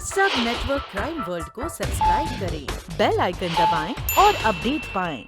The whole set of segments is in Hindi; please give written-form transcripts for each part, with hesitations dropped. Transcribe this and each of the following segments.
सब नेटवर्क क्राइम वर्ल्ड को सब्सक्राइब करें, बेल आइकन दबाएं और अपडेट पाएं।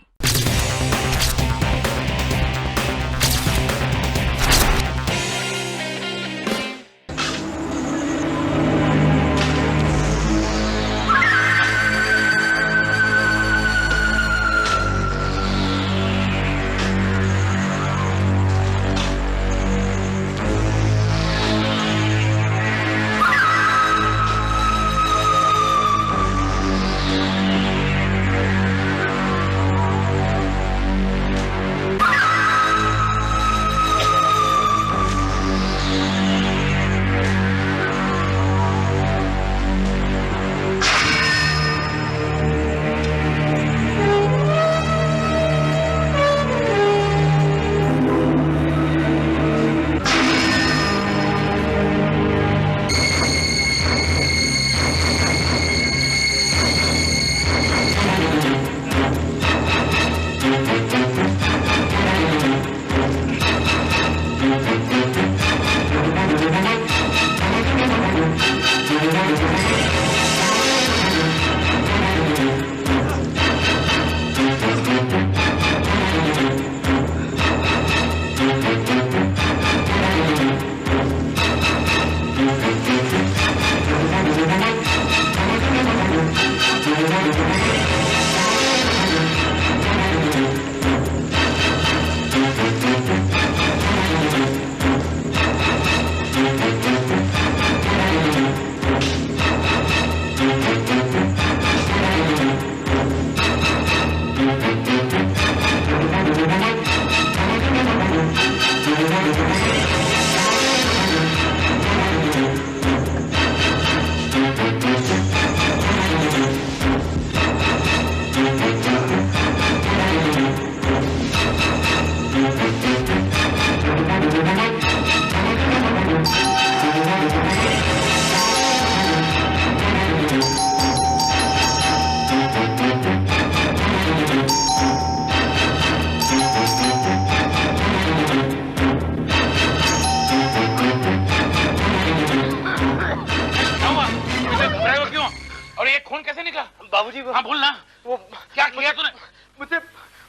बाबूजी हाँ बोल ना, वो क्या किया तूने?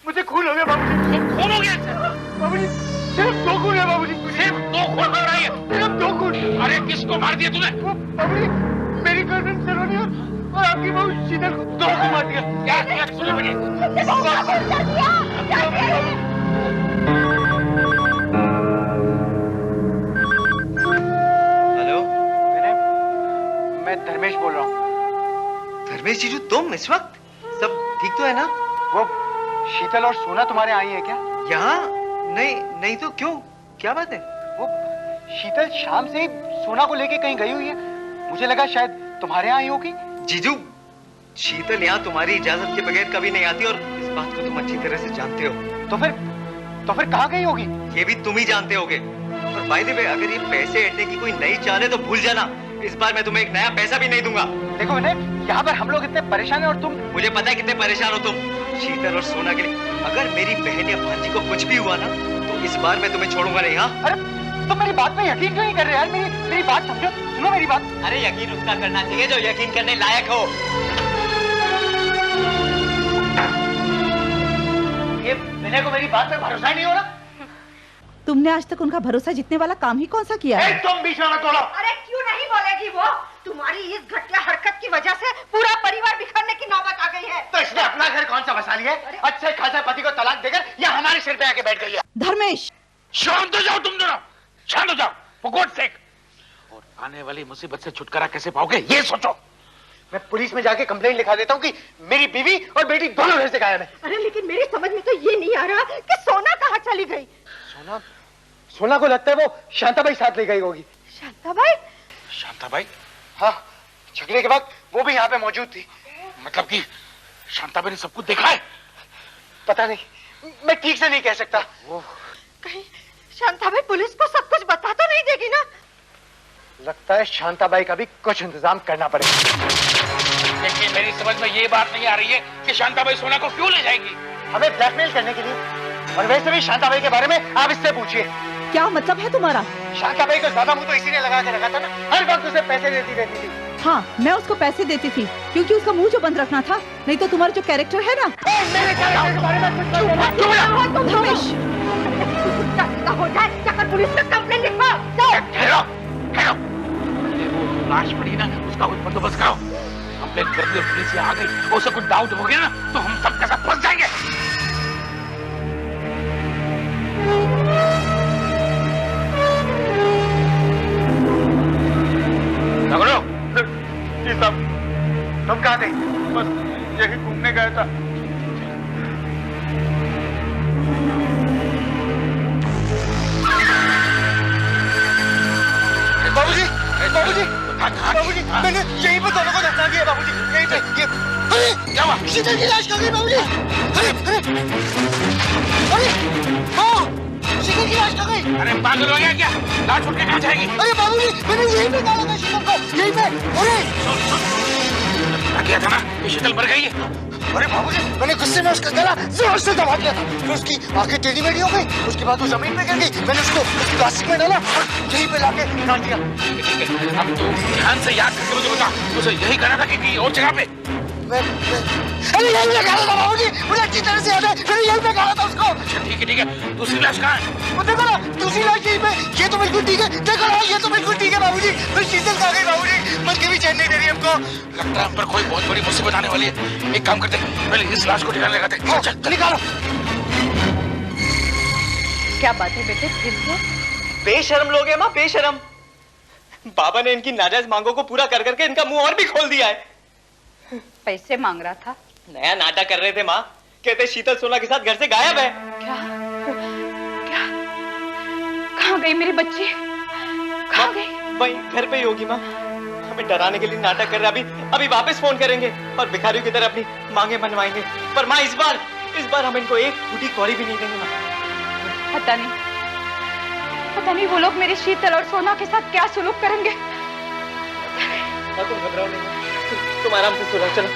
मुझे खून हो गया बाबूजी। खून हो गया इससे? बाबूजी सिर्फ 2 खून है बाबूजी। सिर्फ 2 खून हो रही है? सिर्फ 2 खून। अरे किसको मार दिया तूने? बाबूजी मेरी गर्लफ्रेंड सलोनी और आपकी बहू शीतल को 2 को मार दिया। क्या किया तूने मुझे? हेलो मैं धर्मेश बोल रहा हूँ। धर्मेश जीजू तुम इस वक्त? सब ठीक तो है ना? वो शीतल और सोना तुम्हारे आई है क्या? यहाँ नहीं तो क्यों, क्या बात है? वो शीतल शाम से ही सोना को लेके कहीं गई हुई है। मुझे लगा शायद तुम्हारे यहाँ आई होगी। जीजू शीतल यहाँ तुम्हारी इजाजत के बगैर कभी नहीं आती और इस बात को तुम अच्छी तरह से जानते हो। तो फिर कहाँ गई होगी? ये भी तुम ही जानते होगे। और बाय द वे अगर ये पैसे ऐंठने की कोई नई चाल है तो भूल जाना, इस बार मैं तुम्हें एक नया पैसा भी नहीं दूंगा। देखो विनय, यहाँ पर हम लोग इतने परेशान हैं और तुम। मुझे पता है कितने परेशान हो तुम शीतल और सोना के लिए। अगर मेरी बहन या भांजी को कुछ भी हुआ ना तो इस बार मैं तुम्हें छोड़ूंगा नहीं। हाँ अरे तुम मेरी बात पे यकीन क्यों नहीं कर रहे यार? मेरी बात समझो, सुनो मेरी बात। अरे यकीन उसका करना चाहिए जो यकीन करने लायक हो। ये विनय को मेरी बात पे भरोसा नहीं हो रहा। तुमने आज तक उनका भरोसा जीतने वाला काम ही कौन सा किया है? तुम बीच में मत बोलो। अरे क्यों नहीं बोलेगी वो? तुम्हारी इस घटिया हरकत की वजह से पूरा परिवार बिखरने की नौबत आ गई है। तो इसने अपना घर कौन सा बसा लिया है? अच्छे खासे पति को तलाक देकर या हमारे सिर पे आके बैठ गई है। धर्मेश शांत हो जाओ तुम दोनों, शांत हो जाओ for God's sake। और आने वाली मुसीबत से छुटकारा कैसे पाओगे ये सोचो। मैं पुलिस में जाके कंप्लेंट लिखा देता हूँ कि मेरी बीवी और बेटी दोनों घर से गायब है। अरे लेकिन मेरी समझ में तो ये नहीं आ रहा कि सोना कहाँ चली गई। सोना को लगता है वो शांताबाई साथ ले गई होगी। शांताबाई? शांताबाई? हाँ, झगड़े के वक्त वो भी यहाँ पे मौजूद थी। मतलब कि शांताबाई ने सब कुछ देखा है? पता नहीं, मैं ठीक से नहीं कह सकता। कहीं शांताबाई पुलिस को सब कुछ बता तो नहीं देगी ना? लगता है शांताबाई का भी कुछ इंतजाम करना पड़ेगा। लेकिन मेरी समझ में ये बात नहीं आ रही है कि शांताबाई सोना को क्यों ले जाएगी? हमें ब्लैकमेल करने के लिए। और वैसे भी शांताबाई के बारे में आप इससे पूछिए। क्या मतलब है तुम्हारा? शांताबाई को ज्यादा मुंह तो इसी ने लगा के रखा था ना, हर वक्त उसे पैसे देती रहती थी। हाँ, मैं उसको पैसे देती थी क्योंकि उसका मुंह जो बंद रखना था, नहीं तो तुम्हारा जो कैरेक्टर है ना। मेरे कैरेक्टर के बारे में कुछ रमेश, हो जाए जाकर पुलिस में कंप्लेंट लिखवाओ। ठहरो ठहरो, वो लाश पड़ी ना, उसका कुछ बंदोबस्त करो। कंप्लेंट कर दिया, पुलिस यहाँ आ गई, उसे कुछ डाउट हो गया ना तो हम सब कैसा फंस जाएंगे। जी साहब, तुम कहाँ थे? बस यही घूमने गया था। बाबूजी, बाबूजी, बाबूजी, मैंने यहीं पे दोनों को दफना दिया बाबूजी, यहीं पे। अरे क्या हुआ? शीतल की लाश कहाँ गई बाबूजी? अरे अरे अरे हाँ, शीतल की लाश कहाँ गई? अरे पागल हो गया क्या? लाश उठ के कहाँ जाएगी? अरे बाबूजी, मैंने यहीं पे डाला था शीतल को, यहीं पे। अरे क्या किया था ना कि शीतल मर गई है? अरे बाबूजी, मैंने गुस्से में उसका गला जोर से दबा दिया था, फिर उसकी आंखें टेढ़ी मेढ़ी हो गई, उसके बाद वो जमीन पे गिर गई, मैंने उसको प्लास्टिक में डाला और यहीं पे लाके डाल दिया। ठीक है, अब तू ध्यान से याद करके मुझे बता, उसे यही करना था कि कहीं और जगह पे? अरे यहीं पे गाला था बाबूजी, मुझे अच्छी तरह से याद है, मैंने यहीं पे गाला था उसको। अच्छा ठीक है, दूसरी लाश कहाँ है? वो देखो ना, दूसरी लाश यहीं पे, ये तो बिल्कुल ठीक है, देखो ना, ये तो बिल्कुल ठीक है बाबूजी, फिर शीतल कहाँ गई बाबूजी? मन के भी चैन नहीं दे रही हमको। लगता है हम पर कोई बहुत बड़ी मुसीबत आने वाली है। एक काम करते हैं, पहले इस लाश को ठिकाने लगाते हैं। चल निकालो। क्या बात है बेटे, फिर क्या? बेशर्म लोग हैं माँ, बेशर्म। बाबा ने इनकी नाजायज मांगों को पूरा कर करके इनका मुंह और भी खोल दिया है। पैसे मांग रहा था? नया नाटक कर रहे थे माँ, कहते शीतल सोना के साथ घर से गायब है। क्या क्या? कहाँ गई मेरी बच्ची? कहाँ गई? वही घर पे ही होगी माँ, हमें डराने के लिए नाटक कर रहे। अभी वापस फोन करेंगे और भिखारियों की तरह अपनी मांगे मनवाएंगे। पर माँ इस बार हम इनको एक फूटी कौड़ी भी नहीं देंगे माँ। पता नहीं वो लोग मेरी शीतल और सोना के साथ क्या सुलूक करेंगे। तुम घबराओ नहीं, तुम आराम से सो जाओ। चलो।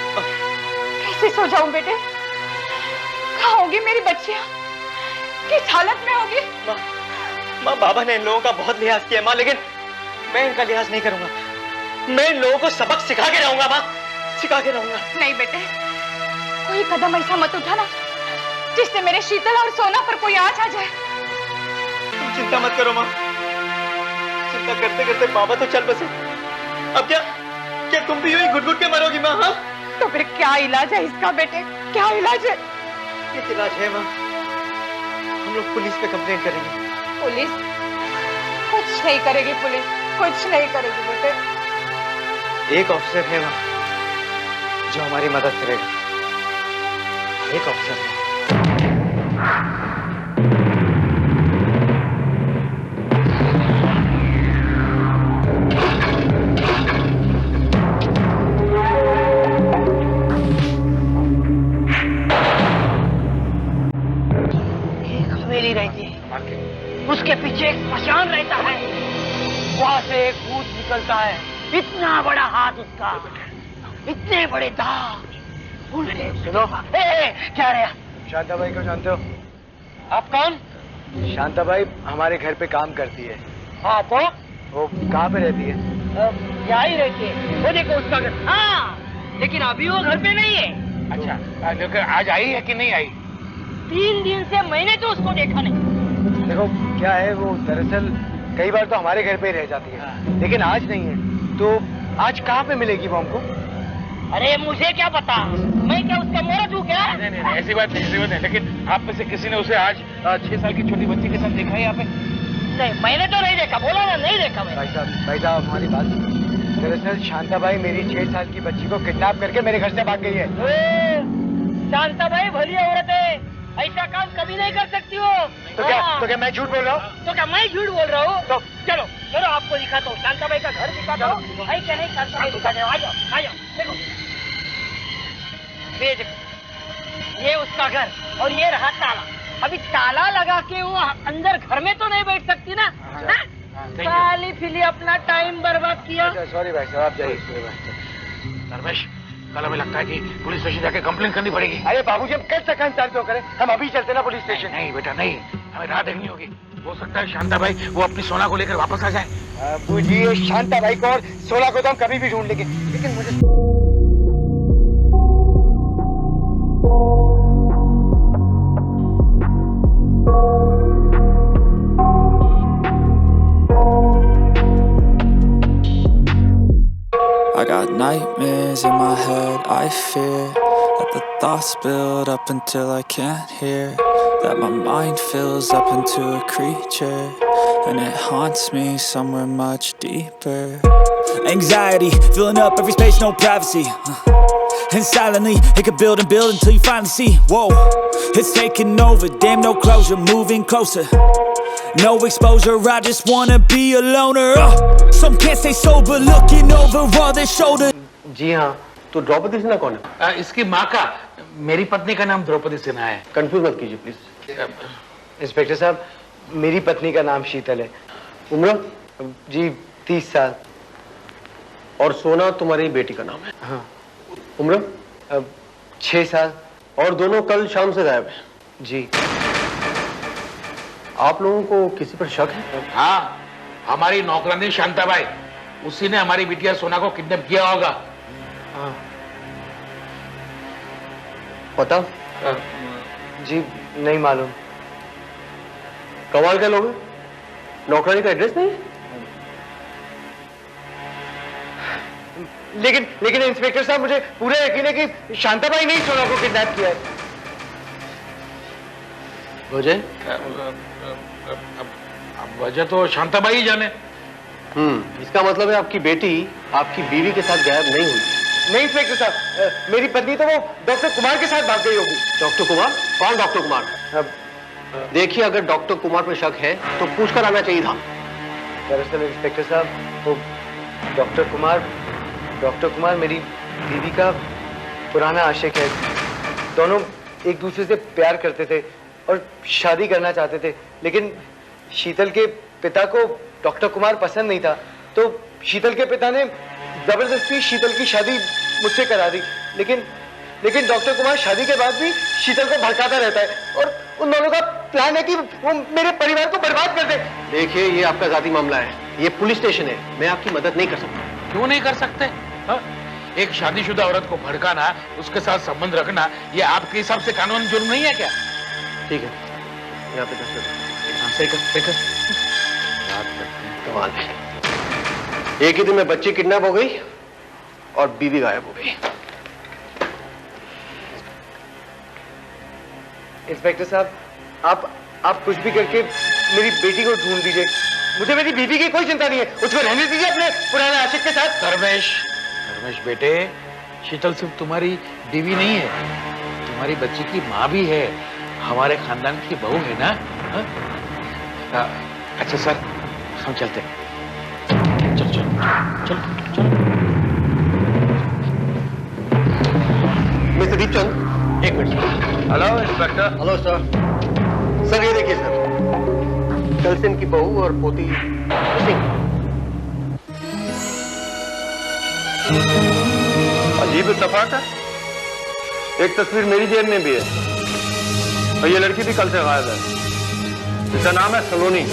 कैसे सो जाऊं बेटे? कहाँ होगी मेरी बच्चियां? किस हालत में होगी? माँ बाबा ने इन लोगों का बहुत लिहाज किया माँ, लेकिन मैं इनका लिहाज नहीं करूंगा। मैं इन लोगों को सबक सिखा के रहूंगा माँ, सिखा के रहूंगा। नहीं बेटे, कोई कदम ऐसा मत उठाना जिससे मेरे शीतल और सोना पर कोई आँच आ जाए। तुम चिंता मत करो माँ, चिंता करते करते बाबा तो चल बसे। अब क्या तुम भी यूं ही घुट घुट के मरोगी माँ? हाँ, तो फिर क्या इलाज है इसका बेटे? क्या इलाज है? एक इलाज है माँ, हम लोग पुलिस पे कंप्लेंट करेंगे। पुलिस कुछ नहीं करेगी, पुलिस कुछ नहीं करेगी बेटे। एक ऑफिसर है वहाँ जो हमारी मदद करेगा, एक ऑफिसर है। एक हवेली रहती है, उसके पीछे एक स्मशान रहता है, वहां से एक भूत निकलता है, इतना बड़ा हाथ उसका, इतने बड़े दांत। सुनो, क्या रहा? शांताबाई को जानते हो? आप कौन? शांताबाई हमारे घर पे काम करती है। हाँ तो वो कहाँ पे रहती है? यहाँ ही रहती है, वो देखो उसका घर। हाँ, लेकिन अभी वो घर पे नहीं है। अच्छा, लेकिन आज आई है कि नहीं आई? 3 दिन से मैंने तो उसको देखा नहीं। देखो क्या है, वो दरअसल कई बार तो हमारे घर पे ही रह जाती है, लेकिन आज नहीं है। तो आज कहाँ पे मिलेगी वो हमको? अरे मुझे क्या पता, मैं क्या उसका मोहरत हूँ क्या? नहीं, ऐसी बात नहीं, लेकिन आप में से किसी ने उसे आज 6 साल की छोटी बच्ची के साथ देखा है यहाँ पे? नहीं, मैंने तो नहीं देखा, बोला ना, नहीं देखा मैंने। भाई साहब हमारी बात, दरअसल शांताबाई मेरी 6 साल की बच्ची को किडनैप करके मेरे घर से भाग गई है। शांताबाई भली औरत है, ऐसा काम कभी नहीं कर सकती हो। तो क्या मैं झूठ बोल रहा हूँ? तो क्या मैं झूठ बोल रहा हूँ? तो चलो चलो आपको दिखाता हूँ, शांताबाई का घर दिखाता हूँ। है क्या नहीं शांताबाई दिखाते हो? आ जाओ देखो, ये देखो, ये उसका घर और ये रहा ताला। अभी ताला लगा के वो अंदर घर में तो नहीं बैठ सकती ना। खाली फिली अपना टाइम बर्बाद किया। सॉरी भाई साहब, आप जाइए। धर्मेश, कल हमें लगता है कि पुलिस स्टेशन जाके कंप्लेंट करनी पड़ेगी। अरे बाबूजी, हम कल तक इंतजार क्यों करें? हम अभी चलते ना पुलिस स्टेशन। नहीं बेटा नहीं, हमें राह देखनी होगी। हो सकता है शांता भाई वो अपनी सोना को लेकर वापस आ जाए। बूझिए शांता भाई को और सोना को तो हम कभी भी ढूंढ लेंगे, लेकिन मुझे I got nightmares in my head, I fear that the thoughts build up until I can't hear, that my mind fills up into a creature, and it haunts me somewhere much deeper. Anxiety, filling up every space, no privacy, and silently, it could build and build until you finally see, whoa, it's taking over, damn no closure, moving closer. No exposure, I just wanna be a loner. Some can't stay sober, looking over all their shoulder. जी हाँ, तो द्रौपदी सिन्हा कौन है? इसकी माँ का, मेरी पत्नी का नाम द्रौपदी सिन्हा है। कंफ्यूज मत कीजिए प्लीज। इंस्पेक्टर साहब, मेरी पत्नी का नाम शीतल है। उम्र? जी 30 साल। और सोना तुम्हारी बेटी का नाम है? हाँ। उम्र? 6 साल। और दोनों कल शाम से गायब हैं? जी। आप लोगों को किसी पर शक है? हाँ, हमारी नौकरानी शांता भाई, उसी ने हमारी बिटिया सोना को किडनैप किया होगा। हाँ। पता? जी नहीं मालूम। कमाल के लोग हैं? नौकरानी का एड्रेस नहीं? लेकिन इंस्पेक्टर साहब, मुझे पूरा यकीन है कि शांता भाई ने ही सोना को किडनैप किया है। वजह? अब वजह तो शांता भाई ही जाने। इसका मतलब है आपकी बेटी आपकी बीवी के साथ गायब नहीं हुई? नहीं इंस्पेक्टर साहब, मेरी पत्नी तो वो डॉक्टर कुमार के साथ भाग गई होगी। डॉक्टर कुमार? कौन डॉक्टर कुमार? देखिए, अगर डॉक्टर कुमार पर शक है तो पूछकर आना चाहिए था। दरअसल इंस्पेक्टर साहब, वो डॉक्टर कुमार मेरी बीवी का पुराना आशिक है। दोनों एक दूसरे से प्यार करते थे और शादी करना चाहते थे, लेकिन शीतल के पिता को डॉक्टर कुमार पसंद नहीं था, तो शीतल के पिता ने जबरदस्ती शीतल की शादी मुझसे करा दी। लेकिन डॉक्टर कुमार शादी के बाद भी शीतल को भड़काता रहता है और उन दोनों का प्लान है कि वो मेरे परिवार को बर्बाद कर दे। देखिए, ये आपका जाती मामला है, ये पुलिस स्टेशन है, मैं आपकी मदद नहीं कर सकता। क्यों नहीं कर सकते? हाँ? एक शादीशुदा औरत को भड़काना, उसके साथ संबंध रखना, ये आपके हिसाब से कानून जुर्म नहीं है क्या? ठीक है, यहाँ पे कमाल है। एक ही दिन में बच्ची किडनैप हो गई और बीवी गायब हो गई। इंस्पेक्टर साहब, आप कुछ भी करके मेरी बेटी को ढूंढ दीजिए। मुझे मेरी बीवी की कोई चिंता नहीं है, उसको रहने दीजिए अपने पुराने आशिक के साथ। धर्मेश बेटे, शीतल सिर्फ तुम्हारी बीवी नहीं है, तुम्हारी बच्ची की माँ भी है, हमारे खानदान की बहू है ना? अच्छा सर, हम चलते हैं। चलो। मिस्टर दीपचंद, एक minute. Hello inspector. Hello sir. Sir ये देखिए सर, कल से इनकी बहू और पोती मिसिंग। अजीब इत्तेफाक है, एक तस्वीर मेरी जेब में भी है और ये लड़की भी कल से गायब है। इसका नाम है Saloni.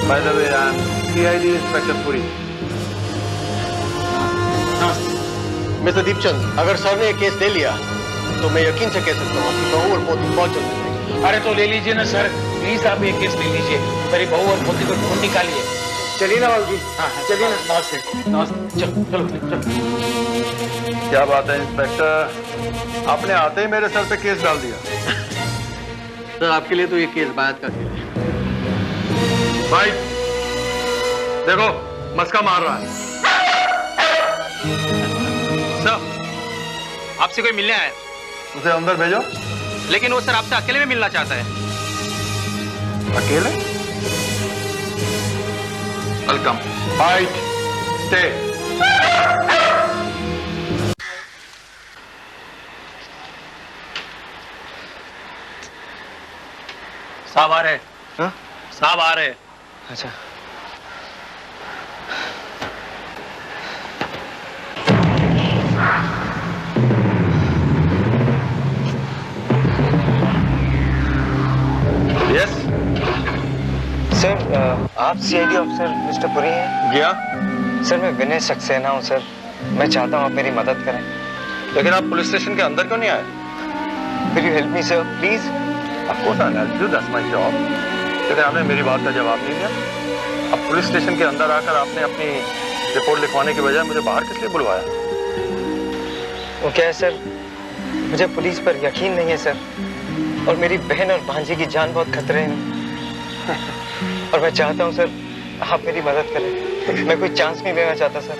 By the way, I am CID inspector Puri. Mister Deepchand, अगर सर ने ये केस ले लिया तो मैं यकीन से कह सकता हूँ कि बहू और पोती बहुत जल्द मिलेंगी। अरे तो ले लीजिए ना सर, प्लीज आप ये केस ले लीजिए, मेरी बहू और पोती को ढूंढ निकालिए। चलिए ना बाबू जी। हाँ, चलिए ना। नमस्ते। चलो। क्या बात है इंस्पेक्टर, आपने आते ही मेरे सर पे केस डाल दिया। सर आपके लिए तो ये केस बायत का खेल है। भाई देखो, मस्का मार रहा है। सर, आपसे कोई मिलने आया है। उसे अंदर भेजो। लेकिन वो सर आपसे अकेले में मिलना चाहता है। अकेले? वेलकम। Fight, stay. साहब आ रहे हैं। हाँ? साहब आ रहे हैं। अच्छा। आप सीआईडी ऑफिसर मिस्टर पुरी हैं? गया? सर मैं विनय सक्सेना हूँ सर। मैं चाहता हूँ आप मेरी मदद करें। लेकिन आप पुलिस स्टेशन के अंदर क्यों नहीं आए? Will you help me sir, please? Of course I'll help you, that's my job. लेकिन आपने मेरी बात का जवाब नहीं दिया। अब पुलिस स्टेशन के अंदर आकर आपने अपनी रिपोर्ट लिखवाने की बजाय मुझे बाहर किस लिए बुलवाया? वो क्या है सर, मुझे पुलिस पर यकीन नहीं है सर, और मेरी बहन और भांजी की जान बहुत खतरे में। और मैं चाहता हूँ सर आप मेरी मदद करें। मैं कोई चांस नहीं लेना चाहता सर।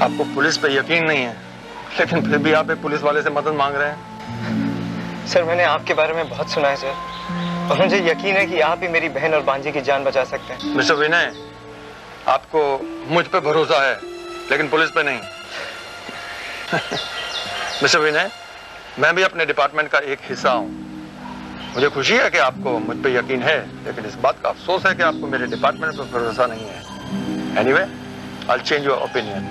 आपको पुलिस पे यकीन नहीं है, लेकिन फिर भी आप एक पुलिस वाले से मदद मांग रहे हैं। सर मैंने आपके बारे में बहुत सुना है सर, और मुझे यकीन है कि आप ही मेरी बहन और भांजी की जान बचा सकते हैं। मिस्टर विनय, आपको मुझ पे भरोसा है लेकिन पुलिस पे नहीं। मिस्टर विनय, मैं भी अपने डिपार्टमेंट का एक हिस्सा हूँ। मुझे खुशी है कि आपको मुझ पे यकीन है, लेकिन इस बात का अफसोस है कि आपको मेरे डिपार्टमेंट पे भरोसा नहीं है। Anyway, I'll change your opinion.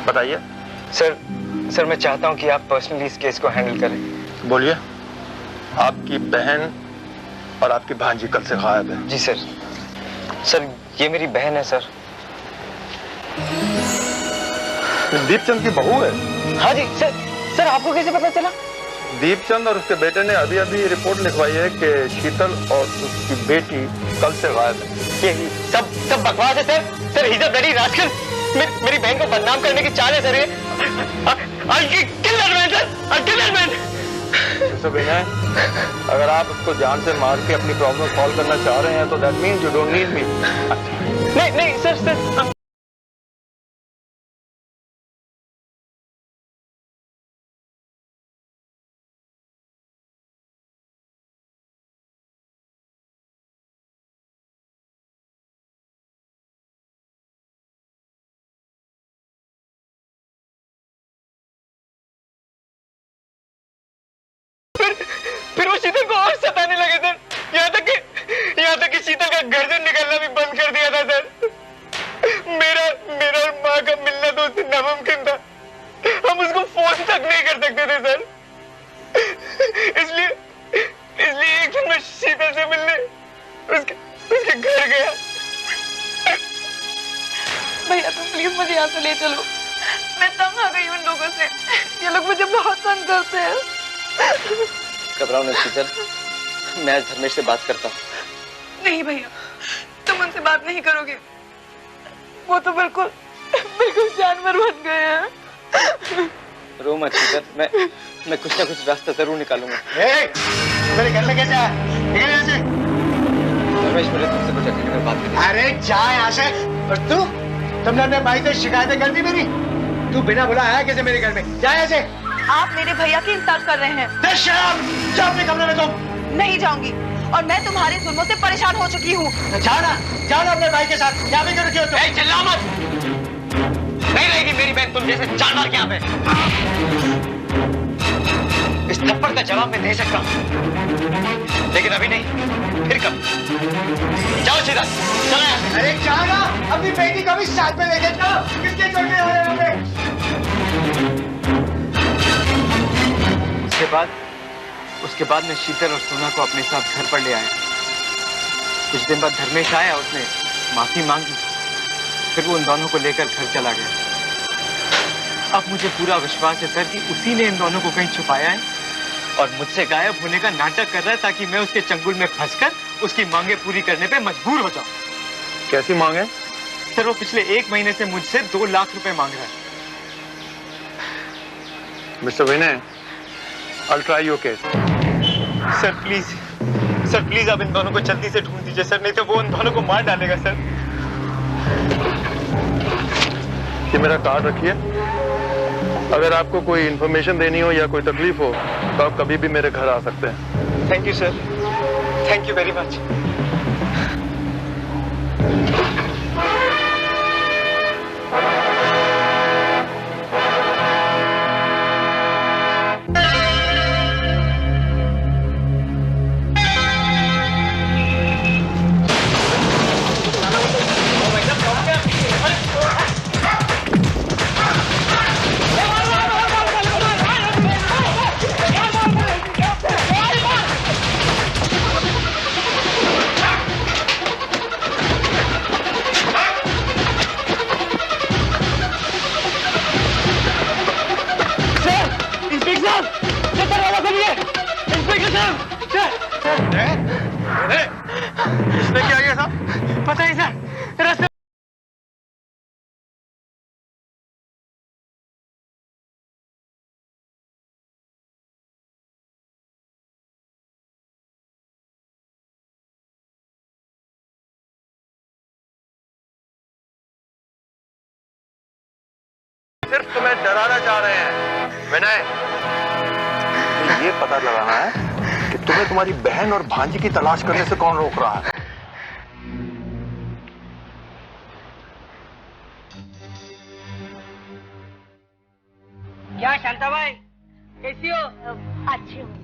बताइए। सर मैं चाहता हूँ कि आप पर्सनली इस केस को हैंडल करें। बोलिए। आपकी बहन और आपकी भांजी कल से गायब है। जी सर। सर ये मेरी बहन है सर। दीपचंद की बहू है? हाँ जी सर आपको कैसे पता चला? दीपचंद और उसके बेटे ने अभी अभी रिपोर्ट लिखवाई है कि शीतल और उसकी बेटी कल से गायब है। ये सब बकवास है sir he's a bloody rascal। मेरी बहन को बदनाम करने की चाल है सर ये। I'll kill that man sir, I'll kill that man। Mister Vinay, अगर आप उसको जान से मार के अपनी प्रॉब्लम सॉल्व करना चाह रहे हैं तो that means you don't need me. नहीं सर फिर वो शीतल को और सताने लगे सर, यहाँ तक कि शीतल का घर से निकलना भी बंद कर दिया था सर। मेरा और माँ का मिलना तो उससे नामुमकिन था, हम उसको फोन तक नहीं कर सकते थे सर। इसलिए एक दिन मैं शीतल से मिलने उसके घर गया। भैया तुम प्लीज मुझे यहाँ से ले चलो, मैं तंग आ गई उन लोगों से। ये लोग मुझे बहुत तंग करते हैं। घबराओ नहीं शीतल, मैं आज धर्मेश से बात करता हूँ। नहीं भैया, तुम उनसे बात नहीं करोगे, वो तो बिल्कुल जानवर बन गए हैं। रो मत शीतल, मैं कुछ ना कुछ रास्ता जरूर निकालूंगा। मेरे घर में कैसे आया? निकल यहाँ से। धर्मेश मुझे तुमसे कुछ अकेले में बात करनी है। अरे जा यहाँ से। और तुमने अपने भाई से शिकायतें कर दी मेरी? तू बिना बुलाए आया कैसे मेरे घर में? जा यहाँ से। आप मेरे भैया की इंसल्ट कर रहे हैं। जाओ अपने कमरे में तुम। नहीं जाऊंगी, और मैं तुम्हारे जुल्मों से परेशान हो चुकी हूँ। जाओ ना अपने भाई के साथ। क्या भी करके हो तुम? चिल्लाओ मत। नहीं रहेगी मेरी बहन तुम जैसे जानवर के यहाँ पे। इस थप्पड़ का जवाब मैं दे सकता हूँ, लेकिन अभी नहीं, फिर कब। जाओ सीधा, चलो यहाँ से। अरे जाओ ना, अपनी बेटी को भी साथ में लेके जाओ। किसके चलते हो यहाँ पे? उसके बाद मैं शीतल और सोना को अपने साथ घर पर ले आया। कुछ दिन बाद धर्मेश आया, उसने माफी मांगी, फिर वो उन दोनों को लेकर घर चला गया। अब मुझे पूरा विश्वास है सर कि उसी ने इन दोनों को कहीं छुपाया है और मुझसे गायब होने का नाटक कर रहा है, ताकि मैं उसके चंगुल में फंसकर उसकी मांगे पूरी करने पे मजबूर हो जाऊं। कैसी मांगे? सर वो पिछले 1 महीने से मुझसे 2 लाख रुपए मांग रहा है। Mister Vinay, I'll try your case. Sir please आप इन दोनों को जल्दी से ढूंढ दीजिए सर, नहीं तो वो उन दोनों को मार डालेगा सर। ये मेरा कार्ड रखिए, अगर आपको कोई इंफॉर्मेशन देनी हो या कोई तकलीफ हो तो आप कभी भी मेरे घर आ सकते हैं। Thank you sir, thank you very much. पता है सर, रास्ते सिर्फ तुम्हें डराना चाह रहे हैं विनय। मुझे ये पता लगाना है कि तुम्हें तुम्हारी बहन और भांजी की तलाश करने से कौन रोक रहा है। क्या शांता भाई, कैसी हो? अच्छी हूँ।